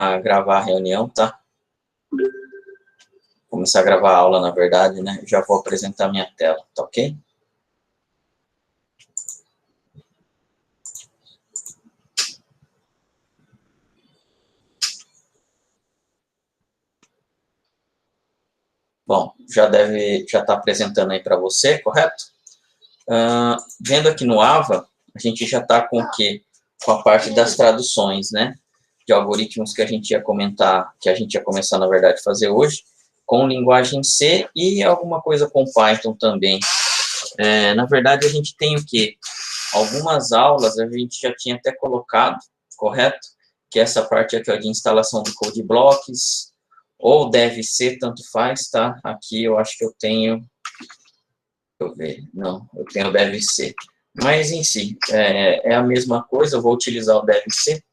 a gravar a reunião, tá? Começar a gravar a aula, na verdade, né? Já vou apresentar minha tela, tá ok? Bom, já está apresentando aí para você, correto? Vendo aqui no AVA, a gente já está com o quê? Com a parte das traduções, né? De algoritmos que a gente ia comentar, que a gente ia começar, na verdade, a fazer hoje, com linguagem C e alguma coisa com Python também. Na verdade, a gente tem o quê? Algumas aulas a gente já tinha até colocado, correto? Que é essa parte aqui ó, de instalação do code blocks, ou deve ser, tanto faz, tá? Aqui eu acho que eu tenho, deixa eu ver, não, eu tenho deve ser. Mas em si, é a mesma coisa, eu vou utilizar o deve ser.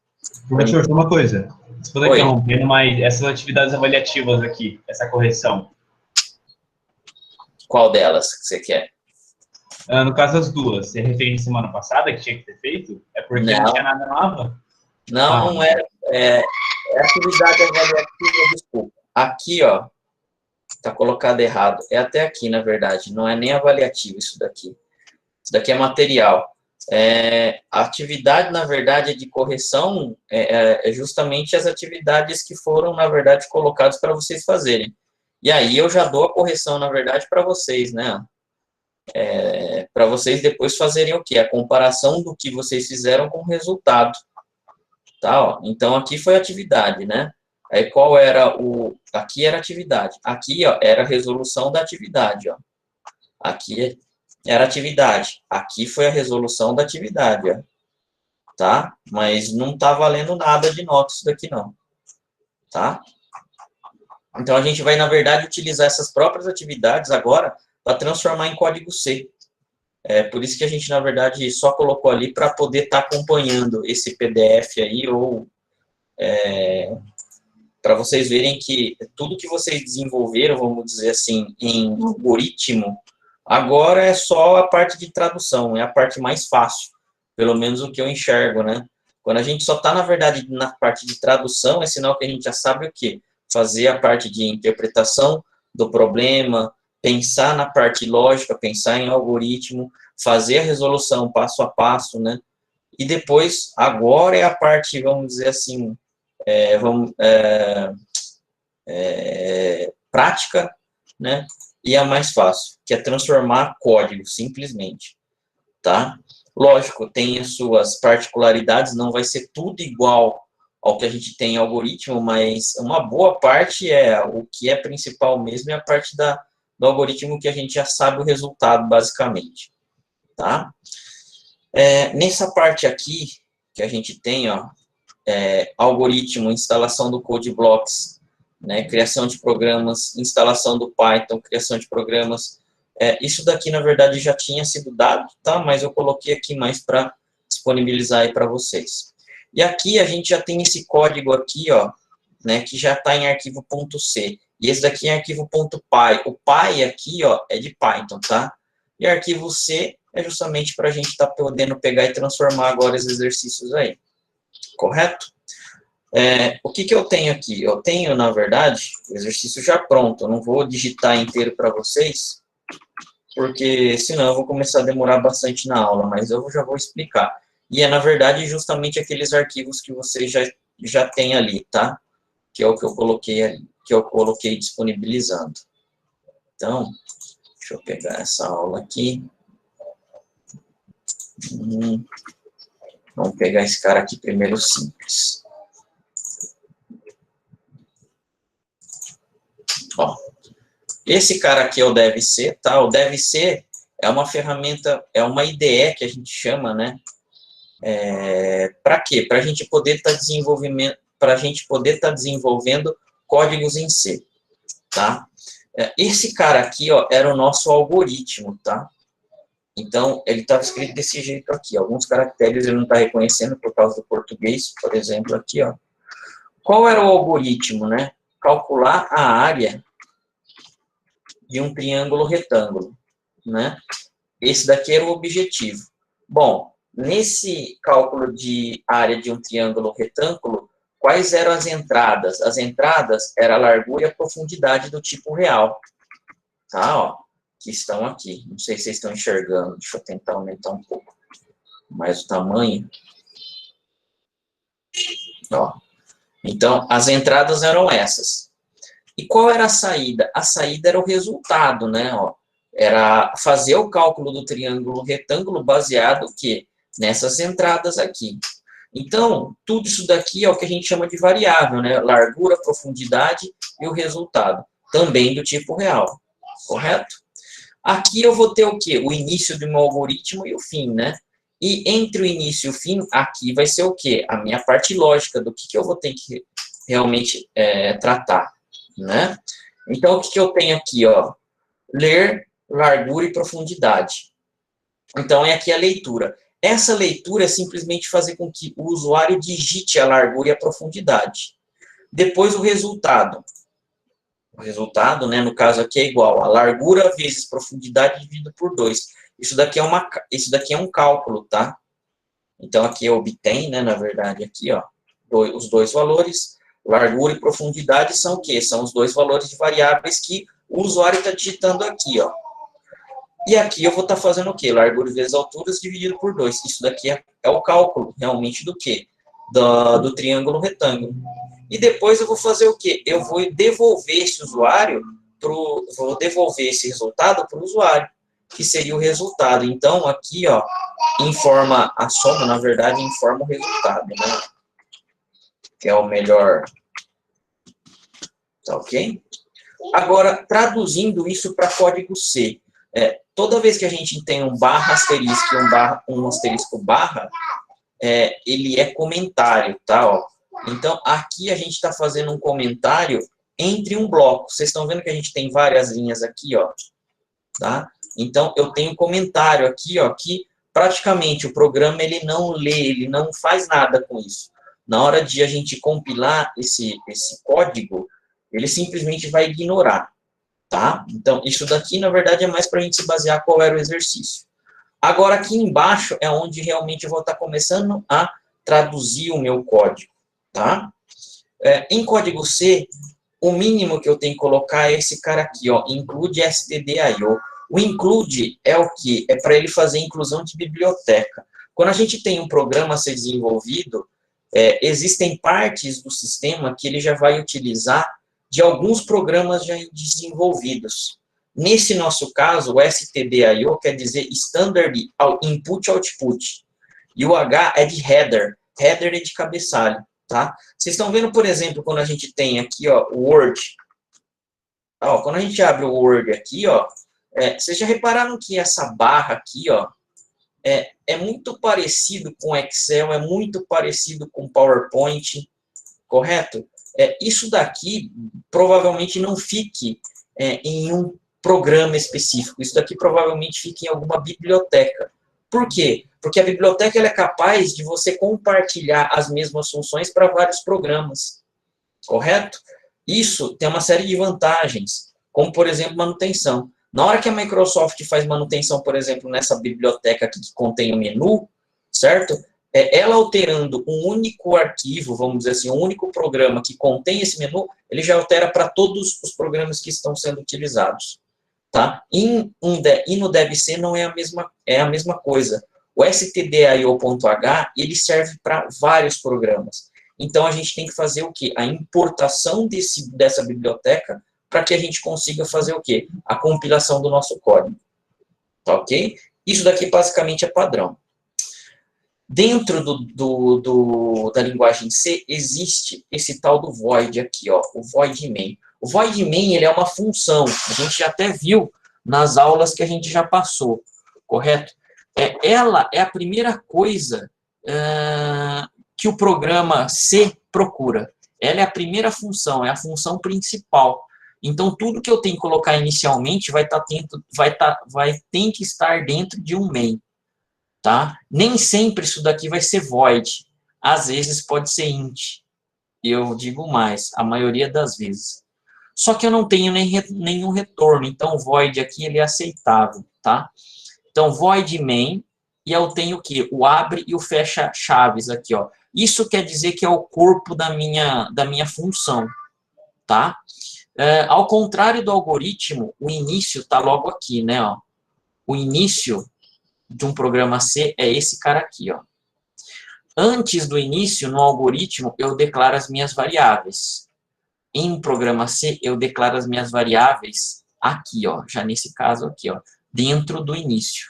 Professor, só uma coisa, se puder Oi. interrompendo, mas essas atividades avaliativas aqui, essa correção. Qual delas que você quer? No caso das duas, você referiu semana passada que tinha que ter feito? É porque não tinha nada nova? Não, não era. É atividade avaliativa, desculpa. Aqui, ó, tá colocado errado. É até aqui, na verdade. Não é nem avaliativo isso daqui. Isso daqui é material. A atividade, na verdade, de correção é justamente as atividades que foram, na verdade, colocadas para vocês fazerem. E aí eu já dou a correção, na verdade, para vocês, né? Para vocês depois fazerem o quê? A comparação do que vocês fizeram com o resultado. Tá, ó. Então, aqui foi atividade, né? Aí, qual era o... Aqui era atividade. Aqui, ó, era a resolução da atividade, ó. Aqui era atividade. Aqui foi a resolução da atividade, ó. Tá? Mas não tá valendo nada de nota isso daqui, não. Tá? Então, a gente vai, na verdade, utilizar essas próprias atividades agora para transformar em código C. Por isso que a gente, na verdade, só colocou ali para poder estar acompanhando esse PDF aí, ou para vocês verem que tudo que vocês desenvolveram, vamos dizer assim, em algoritmo, agora é só a parte de tradução, é a parte mais fácil, pelo menos o que eu enxergo, né? Quando a gente só está, na verdade, na parte de tradução, é sinal que a gente já sabe o quê? Fazer a parte de interpretação do problema, pensar na parte lógica, pensar em algoritmo, fazer a resolução passo a passo, né? E depois, agora é a parte, vamos dizer assim, prática, né? E a mais fácil, que é transformar código, simplesmente, tá? Lógico, tem as suas particularidades, não vai ser tudo igual ao que a gente tem em algoritmo, mas uma boa parte o que é principal mesmo é a parte do algoritmo que a gente já sabe o resultado, basicamente, tá? Nessa parte aqui, que a gente tem, ó, algoritmo, instalação do code blocks, né, criação de programas, instalação do Python, criação de programas. Isso daqui, na verdade, já tinha sido dado, tá? Mas eu coloquei aqui mais para disponibilizar aí para vocês. E aqui a gente já tem esse código aqui, ó, né, que já está em arquivo .c. E esse daqui é arquivo .py. O py aqui, ó, é de Python, tá? E arquivo C é justamente para a gente estar podendo pegar e transformar agora os exercícios aí. Correto? O que eu tenho aqui? Eu tenho, na verdade, o exercício já pronto. Eu não vou digitar inteiro para vocês, porque senão eu vou começar a demorar bastante na aula, mas eu já vou explicar. E na verdade, justamente aqueles arquivos que vocês já têm ali, tá? Que é o que eu coloquei ali, que eu coloquei disponibilizando. Então, deixa eu pegar essa aula aqui. Vamos pegar esse cara aqui primeiro, simples. Ó, esse cara aqui é o deve ser, tá? O deve ser é uma ferramenta, é uma IDE que a gente chama, né? Para quê? Para a gente poder estar desenvolvendo códigos em C, tá? Esse cara aqui, ó, era o nosso algoritmo, tá? Então, ele estava escrito desse jeito aqui. Alguns caracteres ele não está reconhecendo por causa do português, por exemplo, aqui, ó. Qual era o algoritmo, né? Calcular a área de um triângulo retângulo, né? Esse daqui era o objetivo. Bom, nesse cálculo de área de um triângulo retângulo, quais eram as entradas? As entradas eram a largura e a profundidade do tipo real. Tá, ó, que estão aqui. Não sei se vocês estão enxergando. Deixa eu tentar aumentar um pouco mais o tamanho. Ó. Então, as entradas eram essas. E qual era a saída? A saída era o resultado, né? Ó, era fazer o cálculo do triângulo retângulo baseado o quê? Nessas entradas aqui. Então, tudo isso daqui é o que a gente chama de variável, né? Largura, profundidade e o resultado. Também do tipo real. Correto? Aqui eu vou ter o quê? O início do meu algoritmo e o fim, né? E entre o início e o fim, aqui vai ser o quê? A minha parte lógica do que eu vou ter que realmente tratar, né? Então, o que eu tenho aqui, ó? Ler, largura e profundidade. Então, é aqui a leitura. Essa leitura é simplesmente fazer com que o usuário digite a largura e a profundidade. Depois, o resultado. O resultado, né, no caso aqui, é igual a largura vezes profundidade dividido por 2. Isso daqui é um cálculo, tá? Então, aqui eu obtenho, né, na verdade, aqui, ó, os dois valores. Largura e profundidade são o quê? São os dois valores de variáveis que o usuário está digitando aqui, ó. E aqui eu vou estar fazendo o quê? Largura vezes alturas dividido por 2. Isso daqui é o cálculo, realmente, do quê? Do triângulo retângulo. E depois eu vou fazer o quê? Eu vou devolver esse vou devolver esse resultado para o usuário, que seria o resultado. Então, aqui, ó, informa a soma, na verdade, informa o resultado, né? Que é o melhor. Tá ok? Agora, traduzindo isso para código C. Toda vez que a gente tem um barra asterisco e um asterisco barra, ele é comentário, tá? Ó. Então, aqui a gente está fazendo um comentário entre um bloco. Vocês estão vendo que a gente tem várias linhas aqui, ó. Tá? Então, eu tenho um comentário aqui, ó, que praticamente o programa ele não lê, ele não faz nada com isso. Na hora de a gente compilar esse código, ele simplesmente vai ignorar. Tá? Então, isso daqui, na verdade, é mais para a gente se basear qual era o exercício. Agora, aqui embaixo é onde realmente eu vou estar começando a traduzir o meu código. Tá? Em código C, o mínimo que eu tenho que colocar é esse cara aqui, ó, include stdio. O include é o quê? É para ele fazer inclusão de biblioteca. Quando a gente tem um programa a ser desenvolvido, existem partes do sistema que ele já vai utilizar de alguns programas já desenvolvidos. Nesse nosso caso, o stdio quer dizer Standard Input Output. E o H é de Header. Header é de cabeçalho. Tá? Vocês estão vendo, por exemplo, quando a gente tem aqui, ó, o Word. Ó, quando a gente abre o Word aqui, ó, vocês já repararam que essa barra aqui, ó, é muito parecido com Excel, é muito parecido com PowerPoint, correto? Isso daqui provavelmente não fique em um programa específico. Isso daqui provavelmente fica em alguma biblioteca. Por quê? Porque a biblioteca ela é capaz de você compartilhar as mesmas funções para vários programas, correto? Isso tem uma série de vantagens, como, por exemplo, manutenção. Na hora que a Microsoft faz manutenção, por exemplo, nessa biblioteca aqui que contém o menu, certo? Ela alterando um único arquivo, vamos dizer assim, um único programa que contém esse menu, ele já altera para todos os programas que estão sendo utilizados. Tá? E no DevC não é a mesma coisa. O stdio.h, ele serve para vários programas. Então, a gente tem que fazer o quê? A importação dessa biblioteca para que a gente consiga fazer o quê? A compilação do nosso código. Tá ok? Isso daqui basicamente é padrão. Dentro da linguagem C, existe esse tal do void aqui, ó, o void main. O void main, ele é uma função, a gente já até viu nas aulas que a gente já passou, correto? Ela é a primeira coisa que o programa C procura. Ela é a primeira função, é a função principal. Então, tudo que eu tenho que colocar inicialmente vai ter que estar dentro de um main. Tá? Nem sempre isso daqui vai ser void. Às vezes pode ser int. Eu digo mais, a maioria das vezes. Só que eu não tenho nenhum retorno, então o void aqui ele é aceitável, tá? Então, void main, e eu tenho o quê? O abre e o fecha chaves aqui, ó. Isso quer dizer que é o corpo da minha função, tá? Ao contrário do algoritmo, o início está logo aqui, né? Ó. O início de um programa C é esse cara aqui, ó. Antes do início, no algoritmo, eu declaro as minhas variáveis. Em um programa C, eu declaro as minhas variáveis aqui, ó. Já nesse caso aqui, ó. Dentro do início.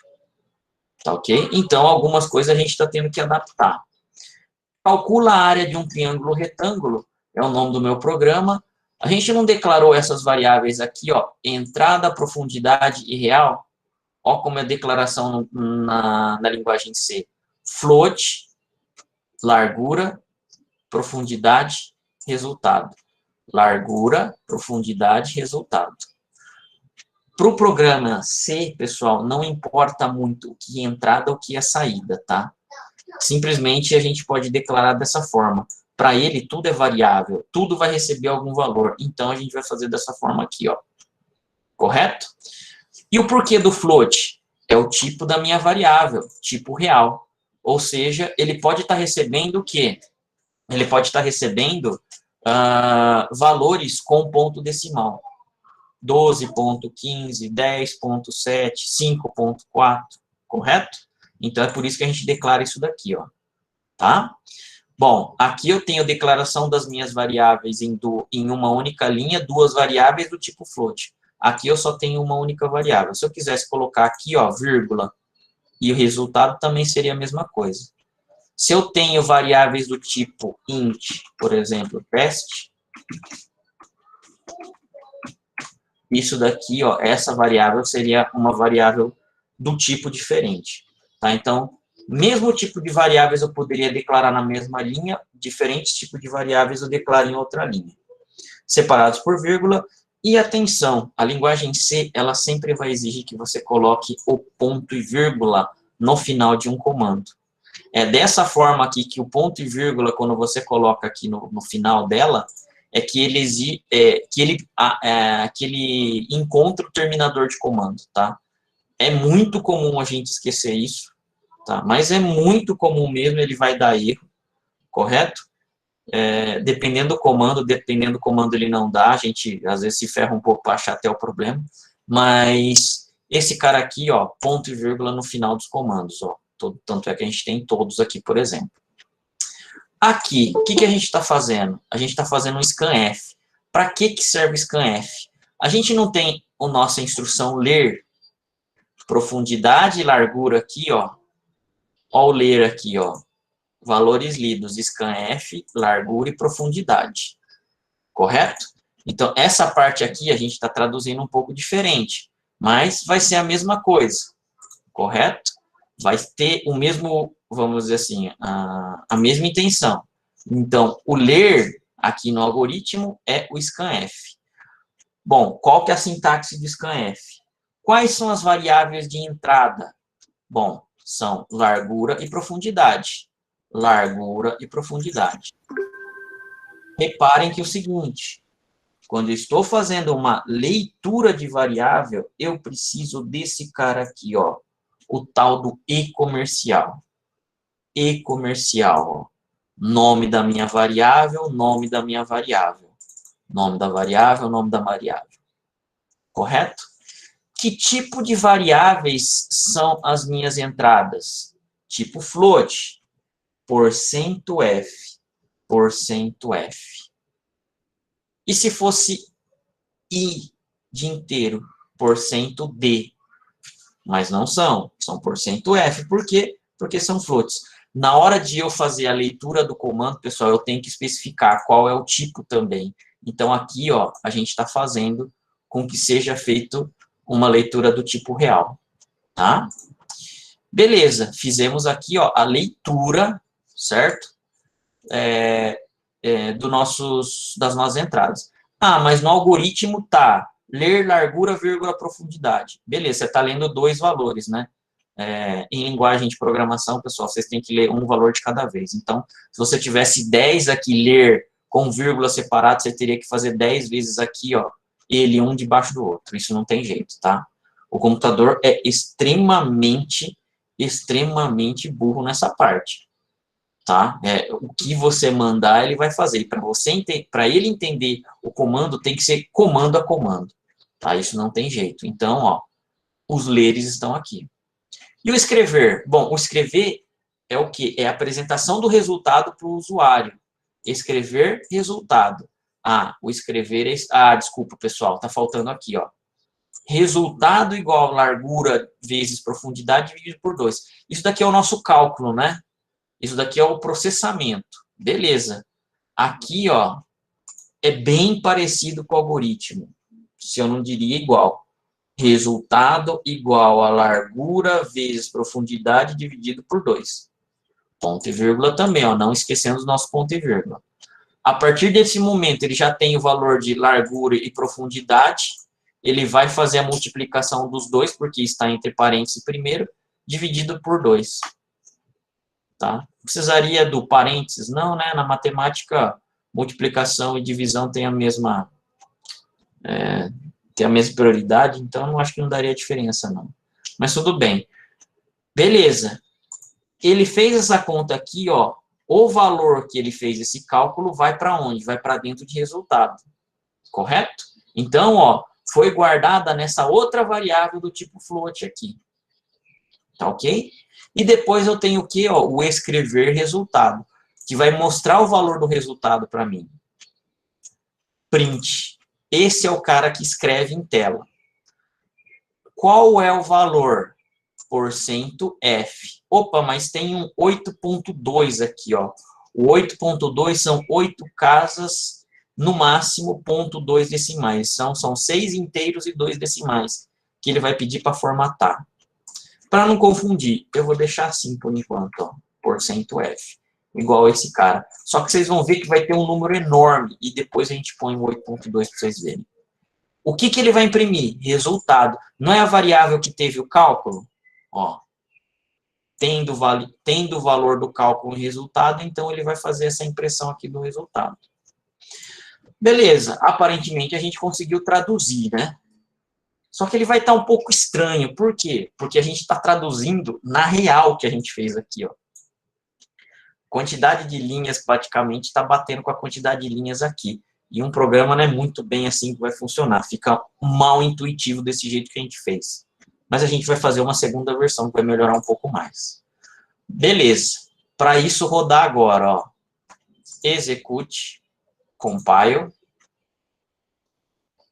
Tá ok? Então, algumas coisas a gente está tendo que adaptar. Calcula a área de um triângulo retângulo. É o nome do meu programa. A gente não declarou essas variáveis aqui, ó. Entrada, profundidade e real. Ó como é a declaração na linguagem C. Float, largura, profundidade, resultado. Largura, profundidade, resultado. Para o programa C, pessoal, não importa muito o que é entrada ou o que é saída, tá? Simplesmente a gente pode declarar dessa forma. Para ele, tudo é variável, tudo vai receber algum valor. Então, a gente vai fazer dessa forma aqui, ó. Correto? E o porquê do float? É o tipo da minha variável, tipo real. Ou seja, ele pode estar recebendo o quê? Ele pode estar recebendo valores com ponto decimal. 12.15, 10.7, 5.4, correto? Então, é por isso que a gente declara isso daqui, ó. Tá? Bom, aqui eu tenho a declaração das minhas variáveis em uma única linha, duas variáveis do tipo float. Aqui eu só tenho uma única variável. Se eu quisesse colocar aqui, ó, vírgula, e o resultado também seria a mesma coisa. Se eu tenho variáveis do tipo int, por exemplo, teste, isso daqui, ó, essa variável seria uma variável do tipo diferente. Tá? Então, mesmo tipo de variáveis eu poderia declarar na mesma linha, diferentes tipos de variáveis eu declaro em outra linha. Separados por vírgula. E atenção, a linguagem C, ela sempre vai exigir que você coloque o ponto e vírgula no final de um comando. É dessa forma aqui que o ponto e vírgula, quando você coloca aqui no final dela, é que ele encontra o terminador de comando, tá? É muito comum a gente esquecer isso, tá? Mas é muito comum mesmo, ele vai dar erro, correto? Dependendo do comando ele não dá, a gente às vezes se ferra um pouco para achar até o problema, mas esse cara aqui, ó, ponto e vírgula no final dos comandos, ó, tanto é que a gente tem todos aqui, por exemplo. Aqui, o que a gente está fazendo? A gente está fazendo um scanf. Para que serve o scanf? A gente não tem a nossa instrução ler, profundidade e largura aqui, ó. Ó o ler aqui, ó. Valores lidos, scanf, largura e profundidade. Correto? Então, essa parte aqui a gente está traduzindo um pouco diferente, mas vai ser a mesma coisa. Correto? Vai ter o mesmo, vamos dizer assim, a mesma intenção. Então, o ler aqui no algoritmo é o scanf. Bom, qual que é a sintaxe do scanf? Quais são as variáveis de entrada? Bom, são largura e profundidade. Largura e profundidade. Reparem que é o seguinte, quando eu estou fazendo uma leitura de variável, eu preciso desse cara aqui, ó, o tal do e-comercial. E-comercial, ó. Nome da minha variável, nome da minha variável. Nome da variável, nome da variável. Correto? Que tipo de variáveis são as minhas entradas? Tipo float, %f, %f. E se fosse i de inteiro, %d? Mas não são, são %f. Por quê? Porque são floats. Na hora de eu fazer a leitura do comando, pessoal, eu tenho que especificar qual é o tipo também. Então, aqui, ó, a gente está fazendo com que seja feito uma leitura do tipo real, tá? Beleza, fizemos aqui, ó, a leitura, certo? Das nossas entradas. Ah, mas no algoritmo tá ler, largura, vírgula, profundidade. Beleza, você está lendo dois valores, né? Em linguagem de programação, pessoal, vocês têm que ler um valor de cada vez. Então, se você tivesse 10 aqui, ler com vírgula separado, você teria que fazer 10 vezes aqui, ó, ele um debaixo do outro. Isso não tem jeito, tá? O computador é extremamente burro nessa parte, tá? O que você mandar, ele vai fazer. Para ele entender o comando, tem que ser comando a comando, tá? Isso não tem jeito. Então, ó, os leres estão aqui. E o escrever? Bom, o escrever é o quê? É a apresentação do resultado para o usuário. Escrever resultado. O escrever é... desculpa, pessoal, tá faltando aqui, ó. Resultado igual largura vezes profundidade dividido por 2. Isso daqui é o nosso cálculo, né? Isso daqui é o processamento. Beleza. Aqui, ó, é bem parecido com o algoritmo. Se eu não diria igual. Resultado igual a largura vezes profundidade dividido por 2. Ponto e vírgula também, ó, não esquecendo o nosso ponto e vírgula. A partir desse momento, ele já tem o valor de largura e profundidade. Ele vai fazer a multiplicação dos dois, porque está entre parênteses primeiro, dividido por 2. Tá? Precisaria do parênteses? Não, né? Na matemática, multiplicação e divisão tem a mesma prioridade, então eu acho que não daria diferença, não. Mas tudo bem. Beleza. Ele fez essa conta aqui, ó. O valor que ele fez esse cálculo vai para onde? Vai para dentro de resultado. Correto? Então, ó, foi guardada nessa outra variável do tipo float aqui. Tá ok? E depois eu tenho o quê? Ó, o escrever resultado, que vai mostrar o valor do resultado para mim. Print. Esse é o cara que escreve em tela. Qual é o valor? %F. Opa, mas tem um 8.2 aqui, ó. O 8.2 são 8 casas, no máximo, 0.2 decimais. São 6 inteiros e 2 decimais, que ele vai pedir para formatar. Para não confundir, eu vou deixar assim por enquanto, ó, %F. Igual esse cara. Só que vocês vão ver que vai ter um número enorme, e depois a gente põe o 8.2 para vocês verem. O que ele vai imprimir? Resultado. Não é a variável que teve o cálculo? Ó, tendo o valor do cálculo em resultado, então ele vai fazer essa impressão aqui do resultado. Beleza, aparentemente a gente conseguiu traduzir, né? Só que ele vai estar um pouco estranho. Por quê? Porque a gente está traduzindo na real que a gente fez aqui, ó. Quantidade de linhas praticamente está batendo com a quantidade de linhas aqui. E um programa não é muito bem assim que vai funcionar. Fica mal intuitivo desse jeito que a gente fez. Mas a gente vai fazer uma segunda versão que vai melhorar um pouco mais. Beleza. Para isso rodar agora, ó. Execute, compile.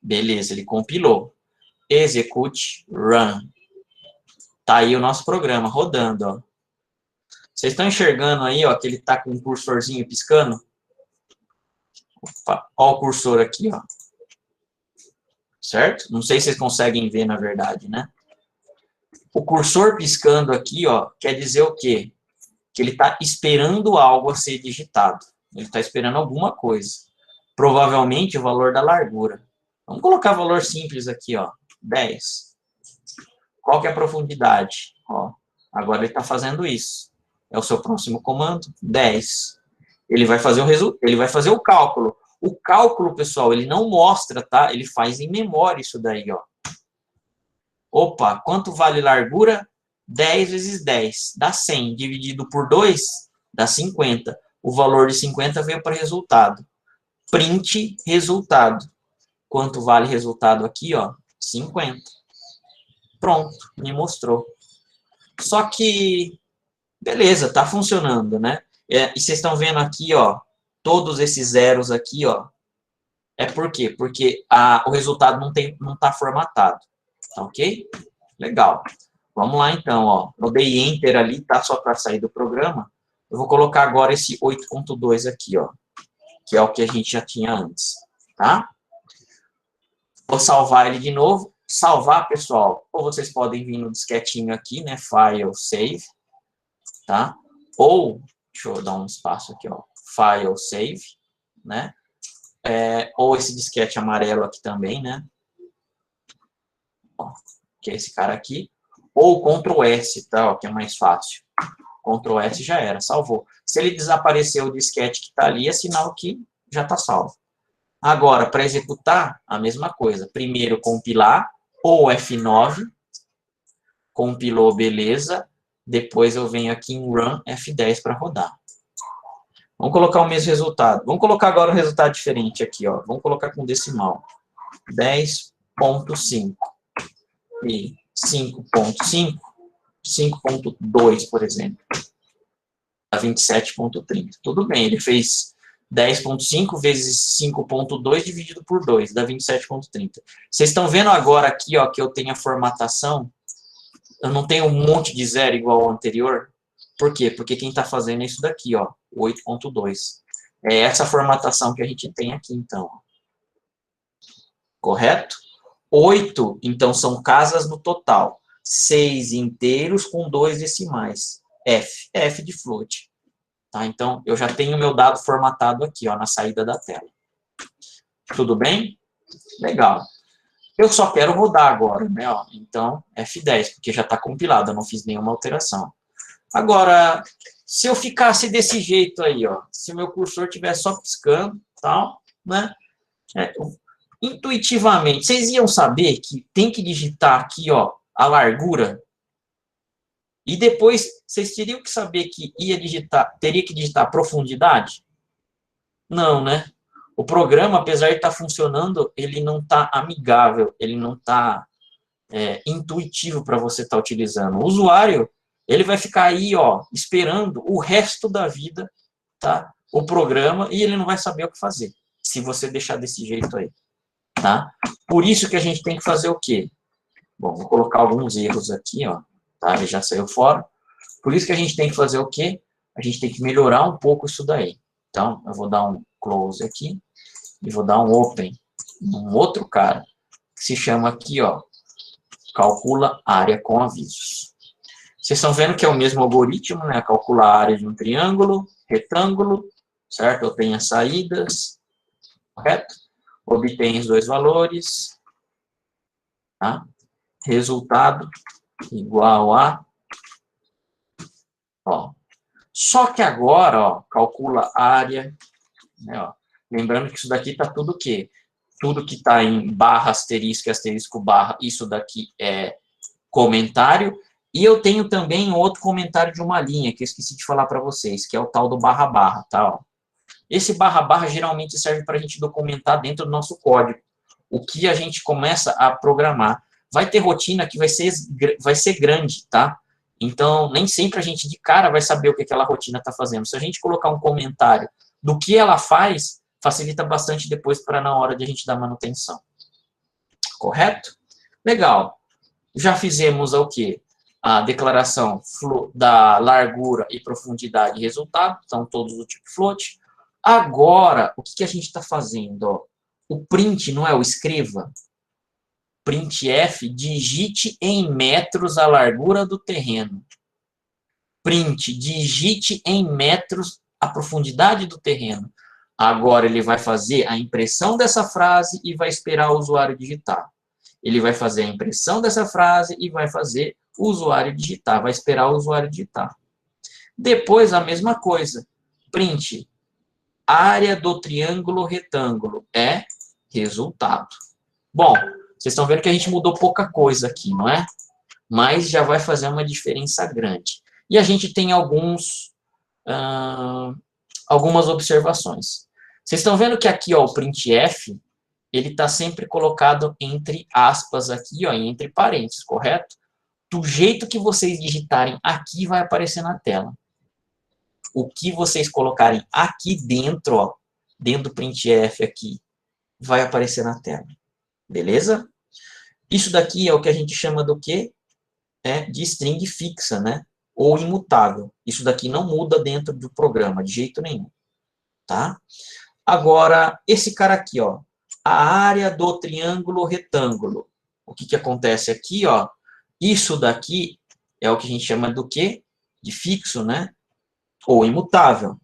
Beleza, ele compilou. Execute, run. Tá aí o nosso programa rodando, ó. Vocês estão enxergando aí, ó, que ele tá com um cursorzinho piscando? Opa, ó o cursor aqui, ó. Certo? Não sei se vocês conseguem ver, na verdade, né? O cursor piscando aqui, ó, quer dizer o quê? Que ele está esperando algo a ser digitado. Ele está esperando alguma coisa. Provavelmente o valor da largura. Vamos colocar valor simples aqui, ó. 10. Qual que é a profundidade? Ó, agora ele está fazendo isso. É o seu próximo comando, 10. Ele vai fazer o cálculo. O cálculo, pessoal, ele não mostra, tá? Ele faz em memória isso daí, ó. Opa, quanto vale largura? 10 vezes 10, dá 100. Dividido por 2, dá 50. O valor de 50 veio para resultado. Print resultado. Quanto vale resultado aqui, ó? 50. Pronto, me mostrou. Só que, beleza, tá funcionando, né? E vocês estão vendo aqui, ó, todos esses zeros aqui, ó. É por quê? Porque o resultado não tá formatado. Tá ok? Legal. Vamos lá, então, ó. Eu dei Enter ali, tá? Só para sair do programa. Eu vou colocar agora esse 8.2 aqui, ó. Que é o que a gente já tinha antes, tá? Vou salvar ele de novo. Salvar, pessoal, ou vocês podem vir no disquetinho aqui, né? File, Save, tá? Ou, deixa eu dar um espaço aqui, ó. File, Save, né? Ou esse disquete amarelo aqui também, né? Ó, que é esse cara aqui. Ou Ctrl S, tá? Ó, que é mais fácil. Ctrl S já era, salvou. Se ele desaparecer o disquete que está ali, é sinal que já está salvo. Agora, para executar, a mesma coisa. Primeiro compilar, ou F9, compilou, beleza. Depois eu venho aqui em Run F10 para rodar. Vamos colocar o mesmo resultado. Vamos colocar agora um resultado diferente aqui, ó. Vamos colocar com decimal. 10,5 e 5,5, 5,2, por exemplo. Dá 27,30. Tudo bem, ele fez 10,5 vezes 5,2 dividido por 2, dá 27,30. Vocês estão vendo agora aqui, ó, que eu tenho a formatação. Eu não tenho um monte de zero igual ao anterior. Por quê? Porque quem está fazendo é isso daqui, ó, 8,2. É essa formatação que a gente tem aqui, então. Correto? 8, então, são casas no total. 6 inteiros com 2 decimais. F de float. Tá? Então, eu já tenho meu dado formatado aqui, ó, na saída da tela. Tudo bem? Legal. Eu só quero rodar agora, né? Ó, então, F10, porque já está compilado, eu não fiz nenhuma alteração. Agora, se eu ficasse desse jeito aí, ó, se o meu cursor estivesse só piscando, tal, né? Intuitivamente, vocês iam saber que tem que digitar aqui, ó, a largura. E depois, vocês teriam que saber que teria que digitar a profundidade? Não, né? O programa, apesar de estar funcionando, ele não está amigável, ele não está intuitivo para você estar utilizando. O usuário, ele vai ficar aí, ó, esperando o resto da vida, tá? O programa, e ele não vai saber o que fazer, se você deixar desse jeito aí, tá? Por isso que a gente tem que fazer o quê? Bom, vou colocar alguns erros aqui, ó, tá? Ele já saiu fora. Por isso que a gente tem que fazer o quê? A gente tem que melhorar um pouco isso daí. Então, eu vou dar um close aqui, e vou dar um open, um outro cara, que se chama aqui, ó, calcula área com avisos. Vocês estão vendo que é o mesmo algoritmo, né? Calcula a área de um triângulo, retângulo, certo? Eu tenho as saídas, correto? Obtém os dois valores, tá? Resultado igual a, ó. Só que agora, ó, calcula área, né, ó. Lembrando que isso daqui está tudo o quê? Tudo que está em barra, asterisco, asterisco, barra, isso daqui é comentário. E eu tenho também outro comentário de uma linha, que eu esqueci de falar para vocês, que é o tal do barra, barra, tá? Ó. Esse barra, barra geralmente serve para a gente documentar dentro do nosso código o que a gente começa a programar. Vai ter rotina que vai ser grande, tá? Então, nem sempre a gente de cara vai saber o que aquela rotina está fazendo. Se a gente colocar um comentário do que ela faz, facilita bastante depois para na hora de a gente dar manutenção. Correto? Legal. Já fizemos o quê? A declaração da largura e profundidade e resultado, então todos do tipo float. Agora, o que a gente está fazendo? Ó? O print, não é o escreva? Printf, digite em metros a largura do terreno. Print, digite em metros a profundidade do terreno. Agora ele vai fazer a impressão dessa frase e vai esperar o usuário digitar. Ele vai fazer a impressão dessa frase e vai fazer o usuário digitar, vai esperar o usuário digitar. Depois, a mesma coisa. Print, área do triângulo retângulo é resultado. Bom, vocês estão vendo que a gente mudou pouca coisa aqui, não é? Mas já vai fazer uma diferença grande. E a gente tem algumas observações. Vocês estão vendo que aqui, ó, o printf, ele está sempre colocado entre aspas aqui, ó, entre parênteses, correto? Do jeito que vocês digitarem aqui, vai aparecer na tela. O que vocês colocarem aqui dentro, ó, dentro do printf aqui, vai aparecer na tela. Beleza? Isso daqui é o que a gente chama do quê? De string fixa, né? Ou imutável. Isso daqui não muda dentro do programa, de jeito nenhum. Tá? Agora, esse cara aqui, ó, a área do triângulo retângulo. O que acontece aqui, ó? Isso daqui é o que a gente chama do quê? De fixo, né? Ou imutável.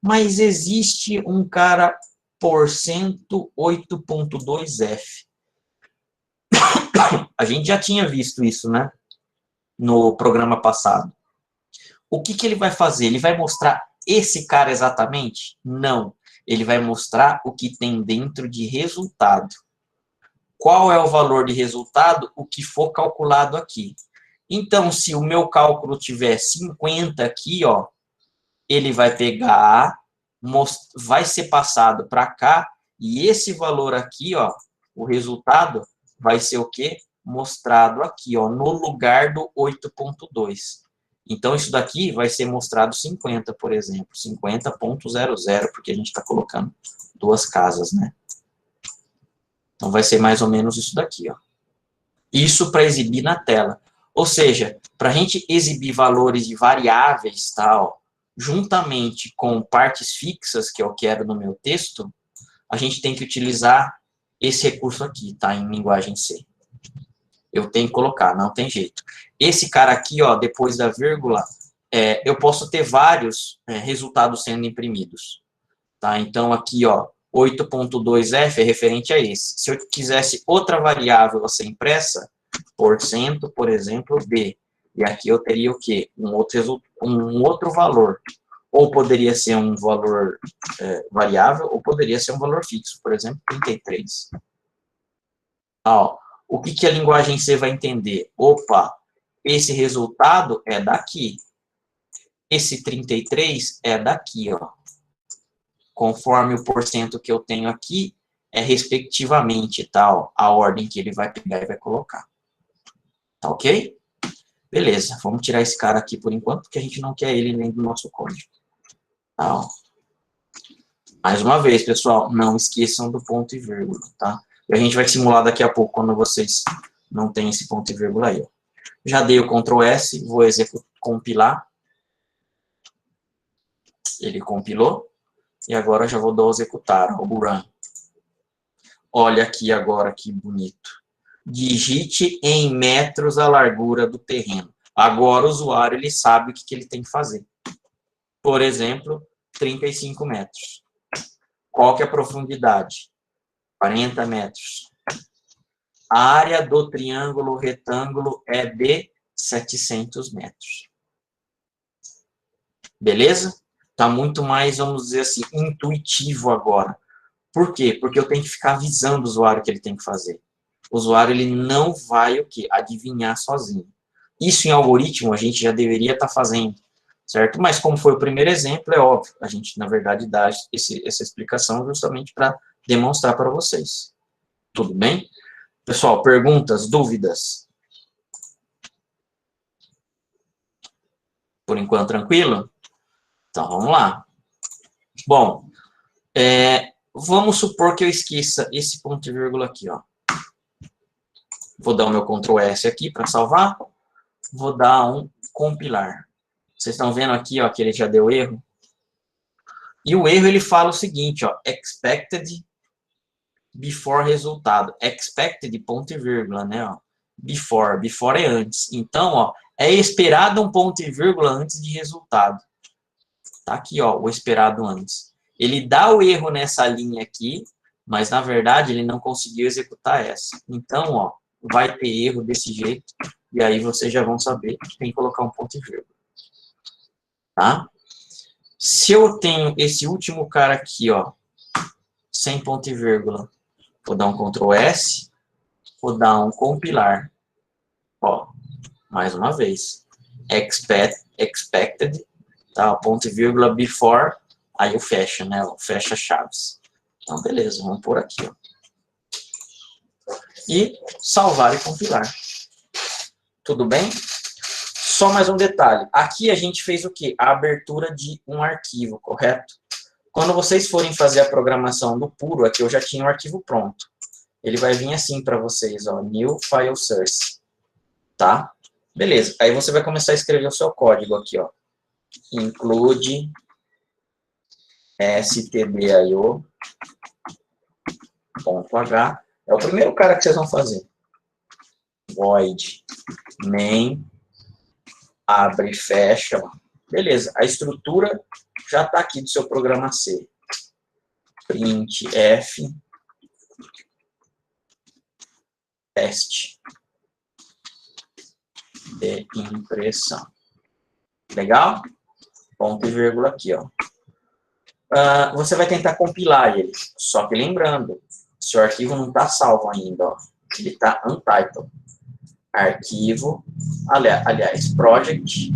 Mas existe um cara porcento 8.2f. A gente já tinha visto isso, né? No programa passado. O que ele vai fazer? Ele vai mostrar esse cara exatamente? Não. Ele vai mostrar o que tem dentro de resultado. Qual é o valor de resultado? O que for calculado aqui. Então, se o meu cálculo tiver 50 aqui, ó, ele vai pegar vai ser passado para cá, e esse valor aqui, ó, o resultado vai ser o quê? Mostrado aqui, ó, no lugar do 8.2. Então, isso daqui vai ser mostrado 50, por exemplo, 50.00, porque a gente está colocando duas casas, né? Então, vai ser mais ou menos isso daqui, ó. Isso para exibir na tela. Ou seja, para a gente exibir valores de variáveis, tal, juntamente com partes fixas, que eu quero no meu texto, a gente tem que utilizar esse recurso aqui, tá? Em linguagem C. Eu tenho que colocar, não tem jeito. Esse cara aqui, ó, depois da vírgula, eu posso ter vários resultados sendo imprimidos. Tá? Então, aqui, ó, 8.2f é referente a esse. Se eu quisesse outra variável a ser impressa, %, por exemplo, b. E aqui eu teria o quê? Um outro valor. Ou poderia ser um valor variável, ou poderia ser um valor fixo, por exemplo, 33. Ó, o que a linguagem C vai entender? Opa, esse resultado é daqui. Esse 33 é daqui, ó. Conforme o porcento que eu tenho aqui, é respectivamente, tal, a ordem que ele vai pegar e vai colocar. Tá ok? Beleza, vamos tirar esse cara aqui por enquanto, porque a gente não quer ele nem do nosso código. Tá, ó. Mais uma vez, pessoal, não esqueçam do ponto e vírgula, tá? E a gente vai simular daqui a pouco, quando vocês não têm esse ponto e vírgula aí, ó. Já dei o Ctrl S, vou compilar. Ele compilou. E agora já vou dar o executar, o run. Olha aqui agora que bonito. Digite em metros a largura do terreno. Agora o usuário ele sabe o que ele tem que fazer. Por exemplo, 35 metros. Qual que é a profundidade? 40 metros. A área do triângulo retângulo é de 700 metros. Beleza? Está muito mais, vamos dizer assim, intuitivo agora. Por quê? Porque eu tenho que ficar avisando o usuário o que ele tem que fazer. O usuário ele não vai o quê? Adivinhar sozinho. Isso em algoritmo a gente já deveria estar fazendo, certo? Mas como foi o primeiro exemplo, é óbvio. A gente, na verdade, dá essa explicação justamente para demonstrar para vocês. Tudo bem? Pessoal, perguntas, dúvidas? Por enquanto, tranquilo? Então, vamos lá. Bom, vamos supor que eu esqueça esse ponto e vírgula aqui, ó. Vou dar o meu Ctrl S aqui para salvar. Vou dar um compilar. Vocês estão vendo aqui, ó, que ele já deu erro. E o erro, ele fala o seguinte, ó, expected before resultado. Expected, ponto e vírgula, né, ó. Before é antes. Então, ó, é esperado um ponto e vírgula antes de resultado. Tá aqui, ó, o esperado antes. Ele dá o erro nessa linha aqui, mas, na verdade, ele não conseguiu executar essa. Então, ó, vai ter erro desse jeito, e aí vocês já vão saber que tem que colocar um ponto e vírgula. Tá? Se eu tenho esse último cara aqui, ó, sem ponto e vírgula, vou dar um Ctrl S, vou dar um compilar. Ó, mais uma vez. Expected, tá? Ponto e vírgula before, aí eu fecho, né? Fecha chaves. Então, beleza, vamos por aqui, ó. E salvar e compilar. Tudo bem? Só mais um detalhe. Aqui a gente fez o quê? A abertura de um arquivo, correto? Quando vocês forem fazer a programação do puro, aqui eu já tinha o arquivo pronto. Ele vai vir assim para vocês, ó, new file source. Tá? Beleza. Aí você vai começar a escrever o seu código aqui, ó. Include stdio.h. É o primeiro cara que vocês vão fazer. Void main, abre e fecha. Beleza, a estrutura já está aqui do seu programa C. Printf, teste de impressão. Legal? Ponto e vírgula aqui, ó. Você vai tentar compilar ele. Só que lembrando, seu arquivo não está salvo ainda, ó. Ele está untitled. Arquivo, aliás, project,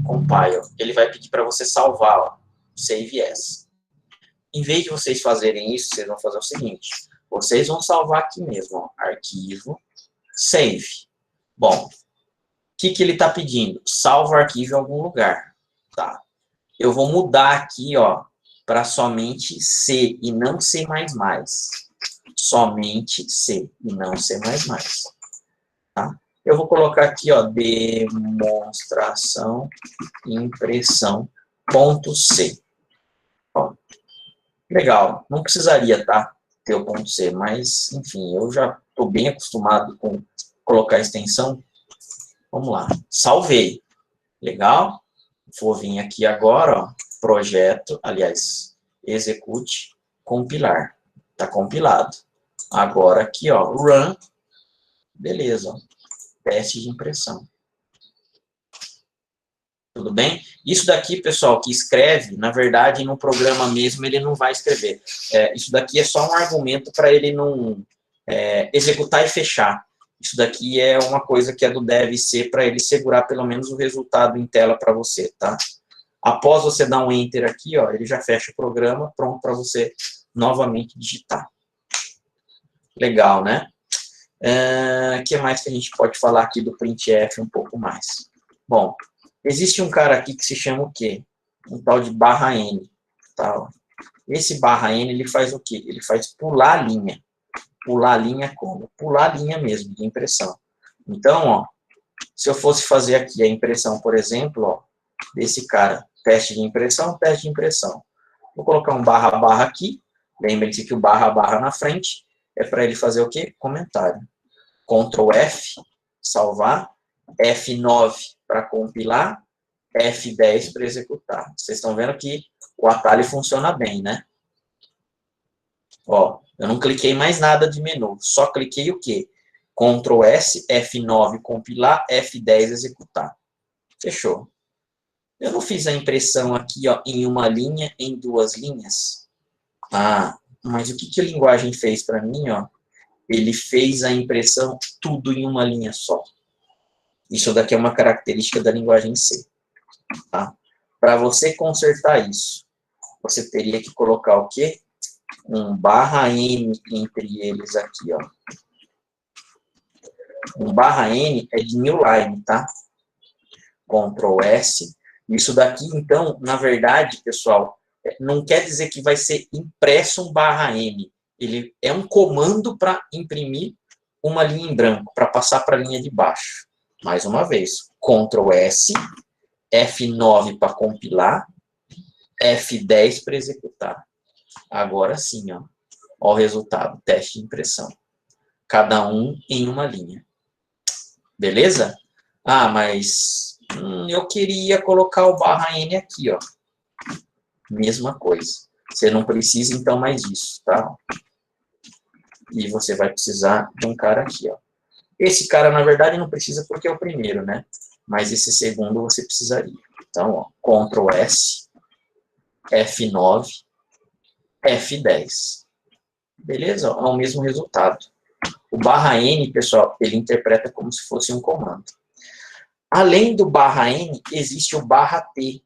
compile. Ele vai pedir para você salvar, ó. Save as. Em vez de vocês fazerem isso, vocês vão fazer o seguinte. Vocês vão salvar aqui mesmo, ó, arquivo, save. Bom, o que ele está pedindo? Salva o arquivo em algum lugar. Tá. Eu vou mudar aqui, ó, para somente C e não C++. Somente C e não C++. Tá? Eu vou colocar aqui, ó, demonstração impressão.c. Legal, não precisaria, tá, ter o ponto C, mas, enfim, eu já estou bem acostumado com colocar extensão. Vamos lá, salvei. Legal? Vou vir aqui agora, ó, projeto, aliás, execute, compilar. Está compilado. Agora aqui, ó, run. Beleza, ó. Teste de impressão. Tudo bem? Isso daqui, pessoal, que escreve, na verdade, no programa mesmo, ele não vai escrever. Isso daqui é só um argumento para ele não executar e fechar. Isso daqui é uma coisa que é do dev C para ele segurar pelo menos o resultado em tela para você, tá? Após você dar um Enter aqui, ó, ele já fecha o programa, pronto para você novamente digitar. Legal, né? O que mais que a gente pode falar aqui do printf um pouco mais? Bom, existe um cara aqui que se chama o quê? Um tal de /n. Tá? Esse /n, ele faz o quê? Ele faz pular a linha. Pular a linha como? Pular a linha mesmo, de impressão. Então, ó, se eu fosse fazer aqui a impressão, por exemplo, ó, desse cara, teste de impressão. Vou colocar um // aqui. Lembre-se que o // na frente é para ele fazer o quê? Comentário. Ctrl F, salvar. F9 para compilar. F10 para executar. Vocês estão vendo que o atalho funciona bem, né? Ó, eu não cliquei mais nada de menu. Só cliquei o quê? Ctrl S, F9 compilar, F10 executar. Fechou. Eu não fiz a impressão aqui, ó, em uma linha, em duas linhas. Ah, mas o que a linguagem fez para mim, ó? Ele fez a impressão tudo em uma linha só. Isso daqui é uma característica da linguagem C. Tá? Para você consertar isso, você teria que colocar o quê? Um /n entre eles aqui, ó. Um /n é de new line, tá? Ctrl S. Isso daqui, então, na verdade, pessoal, não quer dizer que vai ser impresso um /n. Ele é um comando para imprimir uma linha em branco, para passar para a linha de baixo. Mais uma vez, Ctrl S, F9 para compilar, F10 para executar. Agora sim, ó. Ó o resultado, teste de impressão. Cada um em uma linha. Beleza? Ah, mas eu queria colocar o /n aqui, ó. Mesma coisa. Você não precisa, então, mais disso, tá? E você vai precisar de um cara aqui, ó. Esse cara, na verdade, não precisa porque é o primeiro, né? Mas esse segundo você precisaria. Então, ó, Ctrl S, F9, F10. Beleza? É o mesmo resultado. O /n, pessoal, ele interpreta como se fosse um comando. Além do /n, existe o /t.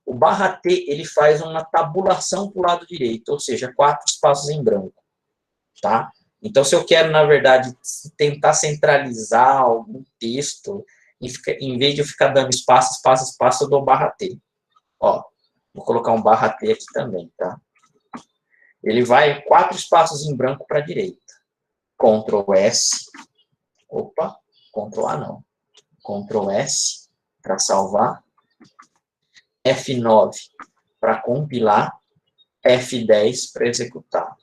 O /t, ele faz uma tabulação para o lado direito, ou seja, 4 espaços em branco. Tá? Então, se eu quero, na verdade, tentar centralizar algum texto, em vez de eu ficar dando espaço, eu dou /t. Ó, vou colocar um /t aqui também, tá? Ele vai 4 espaços em branco para a direita. Ctrl S. Opa, Ctrl A não. Ctrl S para salvar. F9 para compilar. F10 para executar.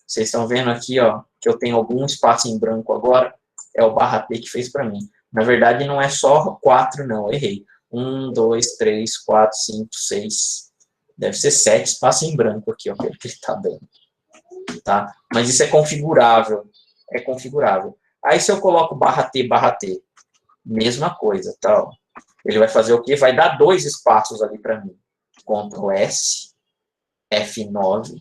Vocês estão vendo aqui, ó, que eu tenho algum espaço em branco agora. É o /t que fez para mim. Na verdade, não é só 4, não. Errei. 1, 2, 3, 4, 5, 6. Deve ser 7 espaços em branco aqui, ó, que ele está dando. Tá? Mas isso é configurável. É configurável. Aí, se eu coloco /t, mesma coisa, tá? Ó. Ele vai fazer o quê? Vai dar 2 espaços ali para mim. Ctrl S, F9,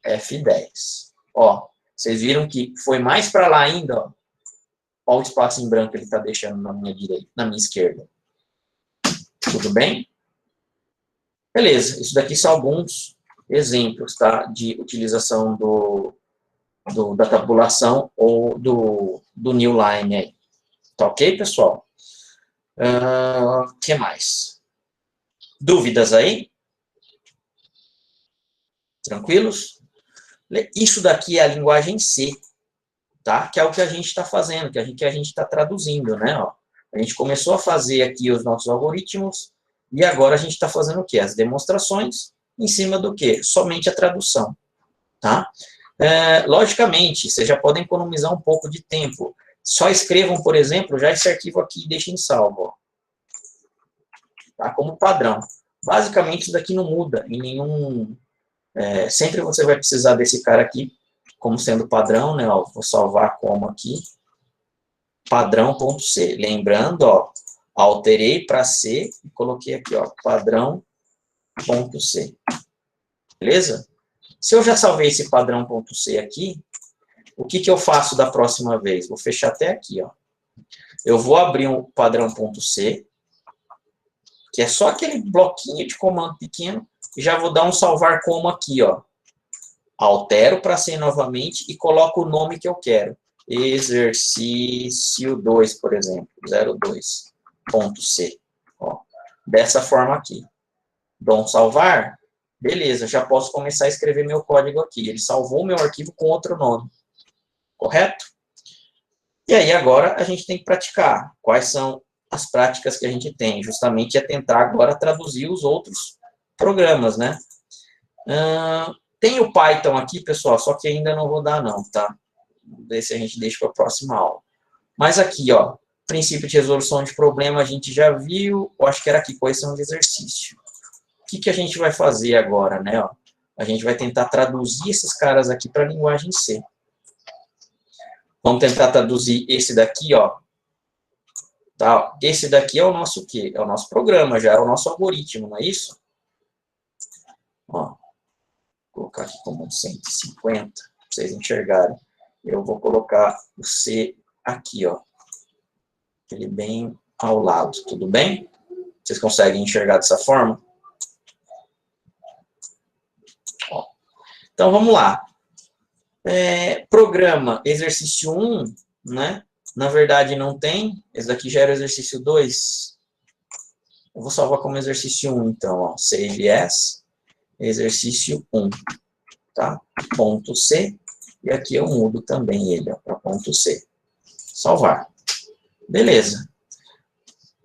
F10. Ó, vocês viram que foi mais para lá ainda, ó. Ó o espaço em branco que ele está deixando na minha direita, na minha esquerda. Tudo bem? Beleza, isso daqui são alguns exemplos, tá, de utilização da tabulação ou do newline aí. Tá ok, pessoal? Que mais? Dúvidas aí? Tranquilos? Isso daqui é a linguagem C, tá? Que é o que a gente está fazendo, que a gente está traduzindo, né? Ó, a gente começou a fazer aqui os nossos algoritmos e agora a gente está fazendo o quê? As demonstrações em cima do quê? Somente a tradução, tá? Logicamente, vocês já podem economizar um pouco de tempo. Só escrevam, por exemplo, já esse arquivo aqui e deixem salvo, ó, tá? Como padrão. Basicamente, isso daqui não muda em nenhum... sempre você vai precisar desse cara aqui como sendo padrão, né? Ó, vou salvar como aqui, padrão.c. Lembrando, ó, alterei para C e coloquei aqui, ó, padrão.c. Beleza? Se eu já salvei esse padrão.c aqui, o que eu faço da próxima vez? Vou fechar até aqui, ó. Eu vou abrir um padrão.c, que é só aquele bloquinho de comando pequeno, e já vou dar um salvar como aqui, ó. Altero para C novamente e coloco o nome que eu quero. Exercício 2, por exemplo, 02.c. Dessa forma aqui. Dou um salvar, beleza, já posso começar a escrever meu código aqui. Ele salvou meu arquivo com outro nome. Correto? E aí agora a gente tem que praticar. Quais são as práticas que a gente tem? Justamente é tentar agora traduzir os outros programas, né? Tem o Python aqui, pessoal, só que ainda não vou dar não, tá? Vamos ver se a gente deixa para a próxima aula. Mas aqui, ó, princípio de resolução de problema a gente já viu, eu acho que era aqui, correção de exercício. O que a gente vai fazer agora, né? Ó? A gente vai tentar traduzir esses caras aqui para a linguagem C. Vamos tentar traduzir esse daqui, ó. Tá? Esse daqui é o nosso quê? É o nosso programa, já é o nosso algoritmo, não é isso? Ó, vou colocar aqui como 150, para vocês enxergarem. Eu vou colocar o C aqui, ó. Ele bem ao lado, tudo bem? Vocês conseguem enxergar dessa forma? Ó. Então, vamos lá. Programa, exercício 1, né? Na verdade, não tem. Esse daqui já era o exercício 2. Eu vou salvar como exercício 1, então, ó. Save as, exercício 1, tá? Ponto C. E aqui eu mudo também ele, ó, para ponto C. Salvar. Beleza.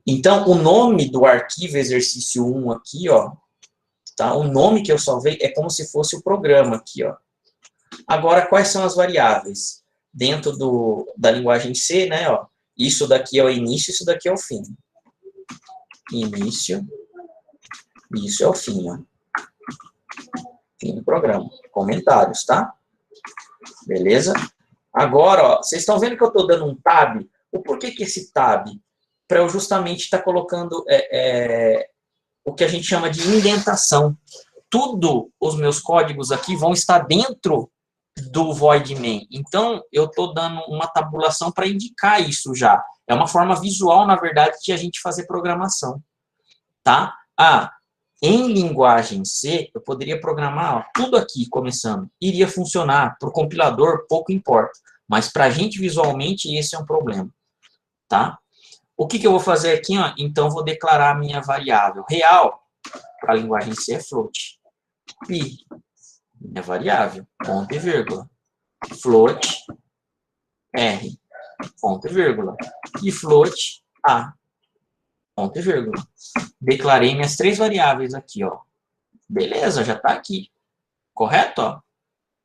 Então, o nome do arquivo exercício 1 aqui, ó, tá? O nome que eu salvei é como se fosse o programa aqui, ó. Agora, quais são as variáveis? Dentro da linguagem C, né, ó, isso daqui é o início, isso daqui é o fim. Início, isso é o fim, ó. Fim do programa. Comentários, tá? Beleza? Agora, ó, vocês estão vendo que eu estou dando um tab? O porquê que esse tab? Para eu justamente estar colocando o que a gente chama de indentação. Tudo os meus códigos aqui vão estar dentro do void main. Então, eu estou dando uma tabulação para indicar isso já. É uma forma visual, na verdade, de a gente fazer programação. Tá? Em linguagem C, eu poderia programar, ó, tudo aqui, começando. Iria funcionar. Para o compilador, pouco importa. Mas para a gente, visualmente, esse é um problema. Tá? O que eu vou fazer aqui? Ó? Então, vou declarar a minha variável real. Para a linguagem C é float. Pi, minha variável, ponto e vírgula. Float, R, ponto e vírgula. E float, A, ponto e vírgula. Declarei minhas 3 variáveis aqui, ó. Beleza, já está aqui. Correto? Ó?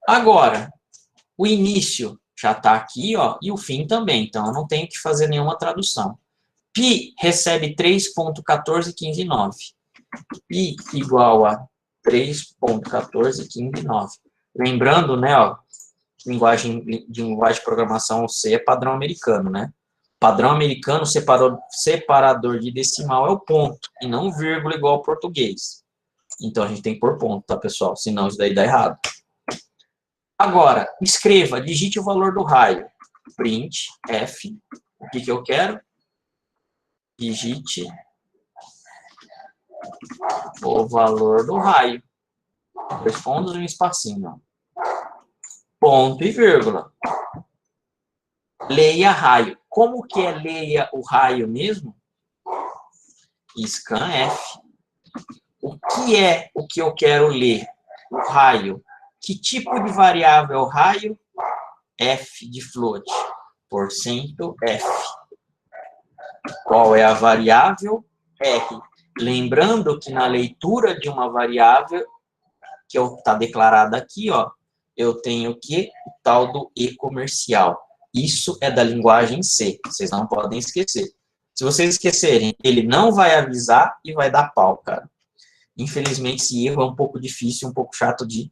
Agora, o início já está aqui, ó, e o fim também. Então, eu não tenho que fazer nenhuma tradução. Pi recebe 3.1415.9. Pi igual a 3.1415.9. Lembrando, né, ó, de linguagem de programação C é padrão americano, né? Padrão americano, separador de decimal é o ponto, e não vírgula igual ao português. Então, a gente tem que pôr ponto, tá, pessoal? Senão isso daí dá errado. Agora, escreva, digite o valor do raio. Print, F, o que eu quero? Digite o valor do raio. 2 pontos e um espacinho. Ponto e vírgula. Leia raio. Como que é leia o raio mesmo? Scanf. O que é o que eu quero ler? O raio. Que tipo de variável é o raio? F de float. Porcento F. Qual é a variável? R. Lembrando que na leitura de uma variável, que está declarada aqui, ó, eu tenho que o tal do E comercial. Isso é da linguagem C. Vocês não podem esquecer. Se vocês esquecerem, ele não vai avisar e vai dar pau, cara. Infelizmente, esse erro é um pouco difícil, um pouco chato de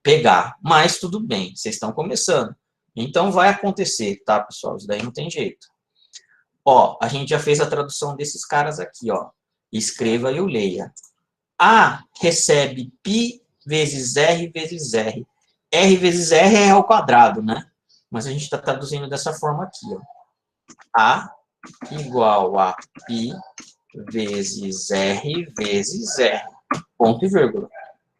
pegar. Mas tudo bem, vocês estão começando. Então, vai acontecer, tá, pessoal? Isso daí não tem jeito. Ó, a gente já fez a tradução desses caras aqui, ó. Escreva e eu leia. A recebe π vezes R vezes R. R vezes R é ao quadrado, né? Mas a gente está traduzindo dessa forma aqui, ó. A igual a π vezes R vezes R. Ponto e vírgula.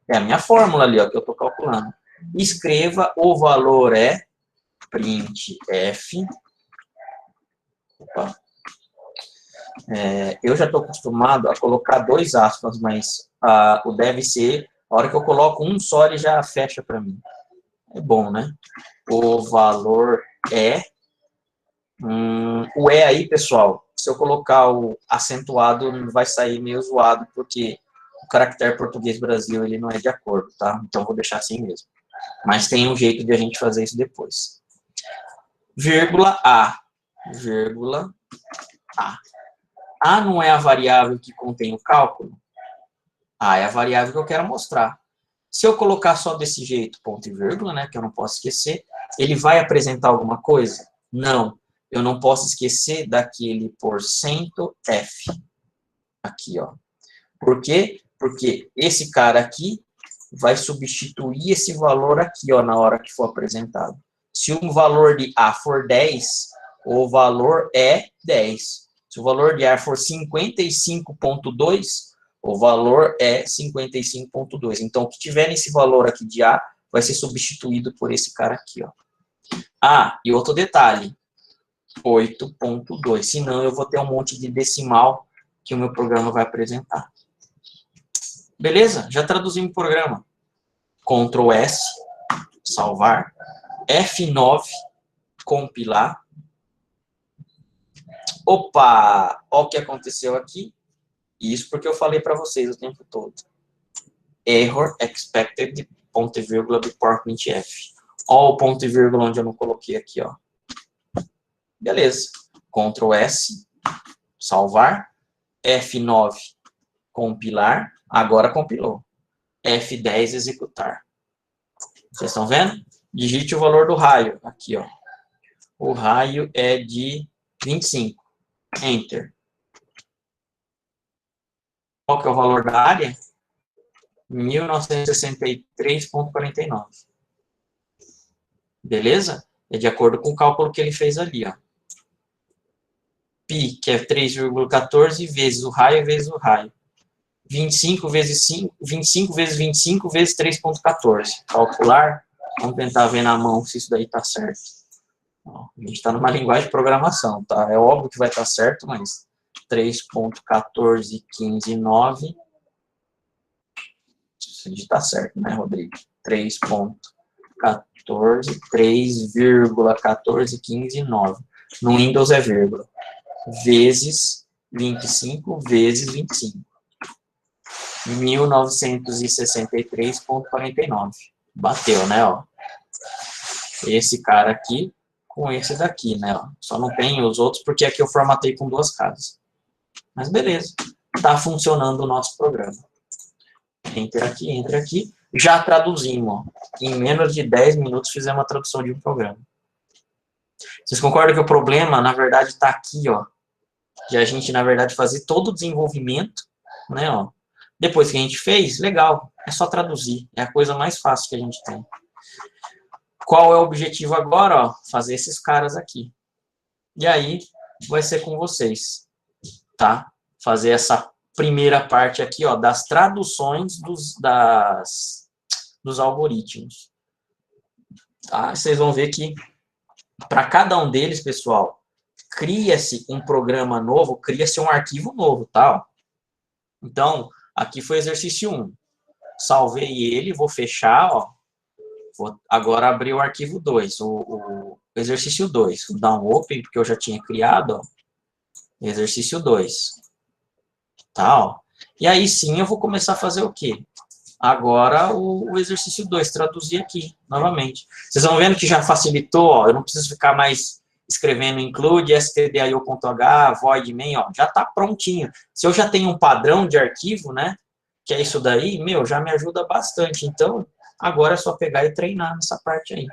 É a minha fórmula ali, ó, que eu estou calculando. Escreva, o valor é printf. Opa. Eu já estou acostumado a colocar 2 aspas, mas o deve ser, a hora que eu coloco um só, ele já fecha para mim. É bom, né? O valor é... o aí, pessoal, se eu colocar o acentuado, vai sair meio zoado, porque o caractere português Brasil, ele não é de acordo, tá? Então, vou deixar assim mesmo. Mas tem um jeito de a gente fazer isso depois. Vírgula A. Vírgula A. A não é a variável que contém o cálculo? A é a variável que eu quero mostrar. Se eu colocar só desse jeito, ponto e vírgula, né, que eu não posso esquecer, ele vai apresentar alguma coisa? Não. Eu não posso esquecer daquele porcento F. Aqui, ó. Por quê? Porque esse cara aqui vai substituir esse valor aqui, ó, na hora que for apresentado. Se o valor de A for 10, o valor é 10. Se o valor de A for 55,2, o valor é 55,2. Então, o que tiver nesse valor aqui de A vai ser substituído por esse cara aqui, ó. Ah, e outro detalhe. 8,2. Senão, eu vou ter um monte de decimal que o meu programa vai apresentar. Beleza? Já traduzimos o programa. Ctrl S, salvar. F9, compilar. Opa! Olha o que aconteceu aqui. Isso porque eu falei para vocês o tempo todo. Error expected, ponto e vírgula, before printf. Olha o ponto e vírgula onde eu não coloquei aqui, ó. Beleza. Ctrl S, salvar. F9, compilar. Agora compilou. F10, executar. Vocês estão vendo? Digite o valor do raio. Aqui, ó. O raio é de 25. Enter. Qual que é o valor da área? 1963,49. Beleza? É de acordo com o cálculo que ele fez ali, ó. Π, que é 3,14 vezes o raio vezes o raio. 25 vezes 5, 25 vezes 25 vezes 3,14. Calcular. Vamos tentar ver na mão se isso daí tá certo. A gente está numa linguagem de programação, tá? É óbvio que vai estar certo, mas 3,14159. Isso está certo, né, Rodrigo? 3,14159. No Windows é vírgula. Vezes 25 vezes 25. 1963,49. Bateu, né, ó? Esse cara aqui com esse daqui, né, ó. Só não tem os outros porque aqui eu formatei com 2 casas. Mas beleza. Tá funcionando o nosso programa. Enter aqui. Já traduzimos, ó. Em menos de 10 minutos fizemos a tradução de um programa. Vocês concordam que o problema, na verdade, está aqui, ó. De a gente, na verdade, fazer todo o desenvolvimento, né, ó. Depois que a gente fez, legal, é só traduzir. É a coisa mais fácil que a gente tem. Qual é o objetivo agora, ó? Fazer esses caras aqui. E aí, vai ser com vocês, tá? Fazer essa primeira parte aqui, ó, das traduções dos algoritmos. Tá? Vocês vão ver que para cada um deles, pessoal, cria-se um programa novo, cria-se um arquivo novo, tá? Então, aqui foi exercício 1. Salvei ele, vou fechar, ó. Vou agora abrir o arquivo 2, o exercício 2. Vou dar um open, porque eu já tinha criado, ó. Exercício 2. Tá, ó. E aí sim eu vou começar a fazer o quê? Agora o exercício 2, traduzir aqui, novamente. Vocês vão vendo que já facilitou, ó, eu não preciso ficar mais escrevendo include, stdio.h, void main, ó, já está prontinho. Se eu já tenho um padrão de arquivo, né, que é isso daí, meu, já me ajuda bastante. Então, agora é só pegar e treinar nessa parte aí.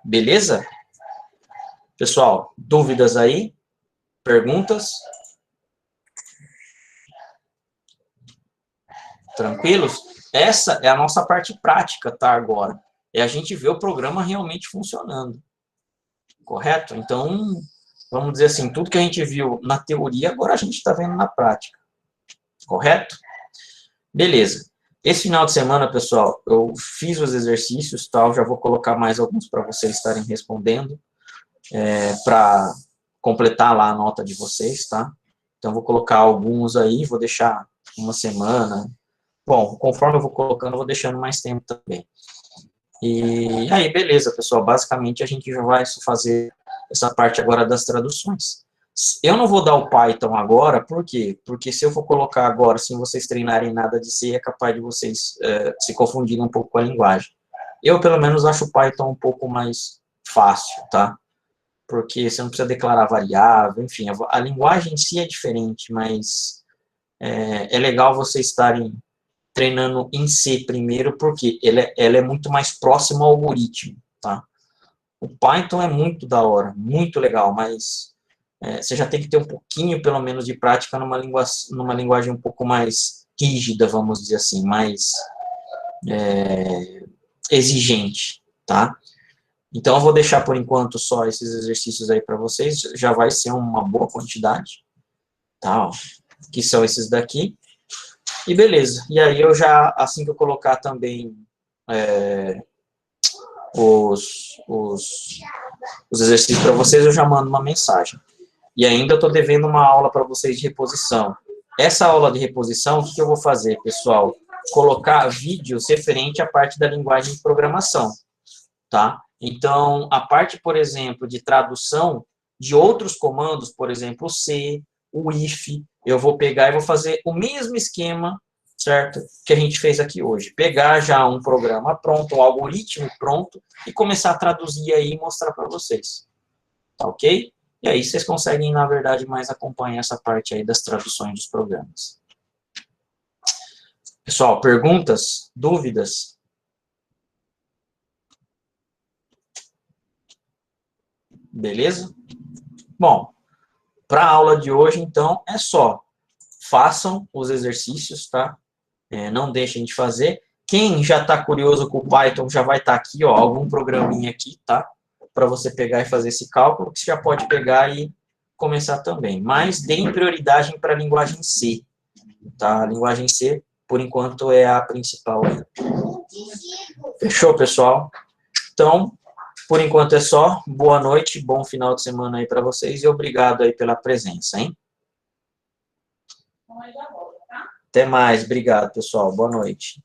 Beleza? Pessoal, dúvidas aí? Perguntas? Tranquilos? Essa é a nossa parte prática, tá, agora. É a gente ver o programa realmente funcionando. Correto? Então, vamos dizer assim, tudo que a gente viu na teoria, agora a gente está vendo na prática. Correto? Beleza. Esse final de semana, pessoal, eu fiz os exercícios, tal, já vou colocar mais alguns para vocês estarem respondendo, para completar lá a nota de vocês, tá? Então, vou colocar alguns aí, vou deixar uma semana. Bom, conforme eu vou colocando, eu vou deixando mais tempo também. E aí, beleza, pessoal, basicamente a gente já vai fazer essa parte agora das traduções. Eu não vou dar o Python agora, por quê? Porque se eu for colocar agora, sem vocês treinarem nada de C, é capaz de vocês se confundirem um pouco com a linguagem. Eu, pelo menos, acho o Python um pouco mais fácil, tá? Porque você não precisa declarar variável, enfim, a linguagem em si é diferente, mas é legal vocês estarem treinando em C primeiro, porque ela é muito mais próxima ao algoritmo, tá? O Python é muito da hora, muito legal, mas você já tem que ter um pouquinho, pelo menos, de prática numa linguagem um pouco mais rígida, vamos dizer assim, mais exigente, tá? Então, eu vou deixar, por enquanto, só esses exercícios aí para vocês, já vai ser uma boa quantidade, tá? Ó, que são esses daqui. E beleza, e aí eu já, assim que eu colocar também os exercícios para vocês, eu já mando uma mensagem. E ainda eu estou devendo uma aula para vocês de reposição. Essa aula de reposição, o que eu vou fazer, pessoal? Colocar vídeos referente à parte da linguagem de programação, tá? Então, a parte, por exemplo, de tradução de outros comandos, por exemplo, o C, o if, eu vou pegar e vou fazer o mesmo esquema, certo? Que a gente fez aqui hoje. Pegar já um programa pronto, um algoritmo pronto, e começar a traduzir aí e mostrar para vocês. Tá ok? E aí vocês conseguem, na verdade, mais acompanhar essa parte aí das traduções dos programas. Pessoal, perguntas? Dúvidas? Beleza? Bom, para a aula de hoje, então, é só. Façam os exercícios, tá? Não deixem de fazer. Quem já está curioso com o Python, já vai estar aqui, ó, algum programinha aqui, tá? Para você pegar e fazer esse cálculo, que você já pode pegar e começar também. Mas deem prioridade para a linguagem C, tá? A linguagem C, por enquanto, é a principal aí. Fechou, pessoal? Então, por enquanto é só. Boa noite, bom final de semana aí para vocês e obrigado aí pela presença, hein? Até mais, obrigado, pessoal. Boa noite.